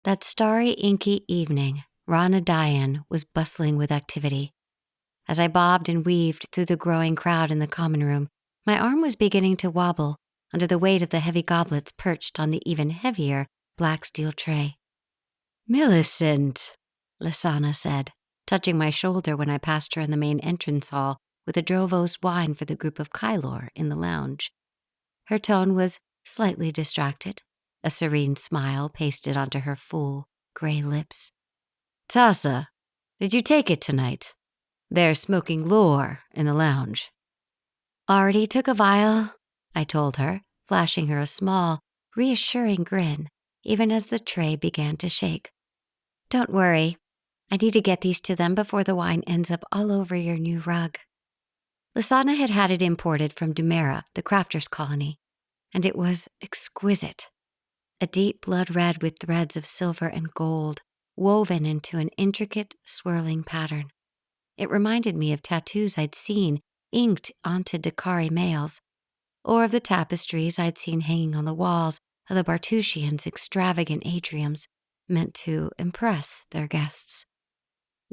That starry, inky evening, Rana Diane was bustling with activity. As I bobbed and weaved through the growing crowd in the common room, my arm was beginning to wobble under the weight of the heavy goblets perched on the even heavier black steel tray. "Millicent," Lysana said, touching my shoulder when I passed her in the main entrance hall with a Drovos wine for the group of Kylor in the lounge. Her tone was slightly distracted, a serene smile pasted onto her full, gray lips. "Tassa, did you take it tonight? They're smoking lore in the lounge." "Already took a vial," I told her, flashing her a small, reassuring grin, even as the tray began to shake. "Don't worry. I need to get these to them before the wine ends up all over your new rug." Lysana had had it imported from Dumera, the crafter's colony, and it was exquisite. A deep blood red with threads of silver and gold woven into an intricate, swirling pattern. It reminded me of tattoos I'd seen inked onto Dakari males, or of the tapestries I'd seen hanging on the walls of the Bartushians' extravagant atriums, meant to impress their guests.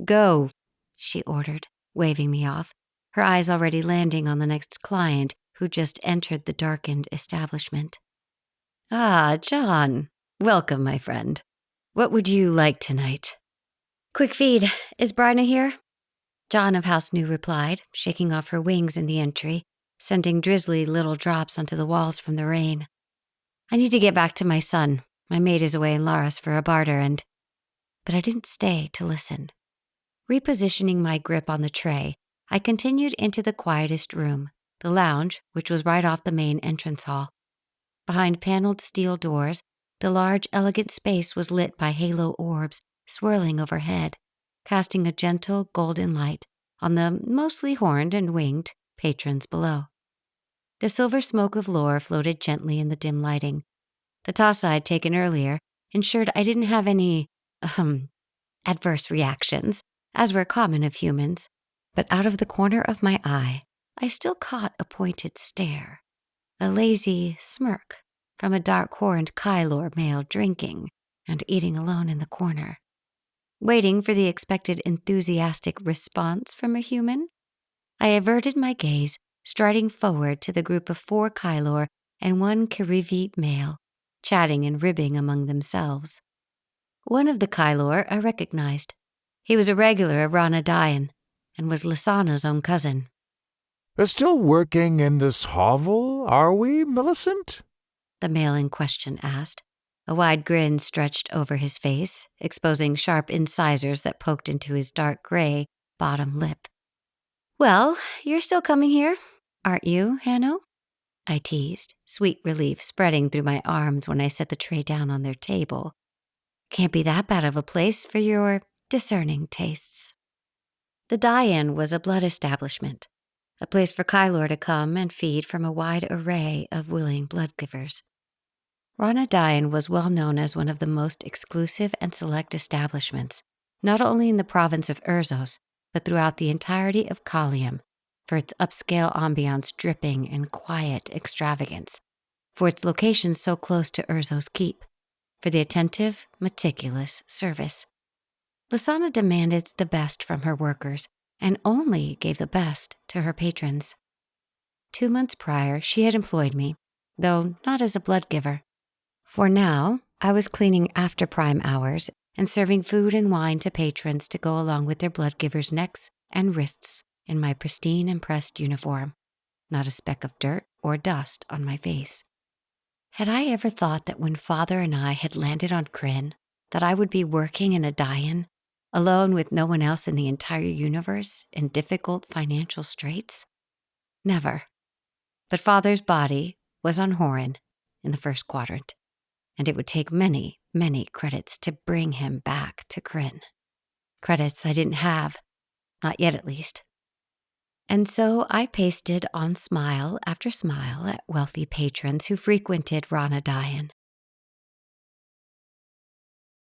"Go," she ordered, waving me off, her eyes already landing on the next client who just entered the darkened establishment. "Ah, John. Welcome, my friend. What would you like tonight?" "Quick feed. Is Bryna here?" John of House New replied, shaking off her wings in the entry, sending drizzly little drops onto the walls from the rain. "I need to get back to my son. My maid is away in Laras for a barter and—" But I didn't stay to listen. Repositioning my grip on the tray, I continued into the quietest room, the lounge, which was right off the main entrance hall. Behind paneled steel doors, the large, elegant space was lit by halo orbs swirling overhead, casting a gentle golden light on the mostly horned and winged patrons below. The silver smoke of lore floated gently in the dim lighting. The Tassa I'd taken earlier ensured I didn't have any, adverse reactions, as were common of humans, but out of the corner of my eye, I still caught a pointed stare, a lazy smirk from a dark-horned Kylor male drinking and eating alone in the corner. Waiting for the expected enthusiastic response from a human, I averted my gaze, striding forward to the group of 4 Kylor and 1 Kirivi male, chatting and ribbing among themselves. One of the Kylor I recognized. He was a regular of Rana Diane and was Lysana's own cousin. "We're still working in this hovel, are we, Millicent?" the male in question asked. A wide grin stretched over his face, exposing sharp incisors that poked into his dark gray bottom lip. "Well, you're still coming here, aren't you, Hanno?" I teased, sweet relief spreading through my arms when I set the tray down on their table. "Can't be that bad of a place for your discerning tastes." The Diane was a blood establishment, a place for Kylor to come and feed from a wide array of willing blood givers. Rana Diane was well known as one of the most exclusive and select establishments, not only in the province of Urzos, but throughout the entirety of Kalium, for its upscale ambiance dripping in quiet extravagance, for its location so close to Urzos Keep, for the attentive, meticulous service. Lysana demanded the best from her workers and only gave the best to her patrons. 2 months prior, she had employed me, though not as a blood giver. For now, I was cleaning after prime hours and serving food and wine to patrons to go along with their blood givers' necks and wrists in my pristine and pressed uniform, not a speck of dirt or dust on my face. Had I ever thought that when Father and I had landed on Kryn, that I would be working in a Diane, alone with no one else in the entire universe in difficult financial straits? Never. But Father's body was on Horin in the first quadrant, and it would take many, many credits to bring him back to Kryn. Credits I didn't have, not yet at least. And so I pasted on smile after smile at wealthy patrons who frequented Rana Diane,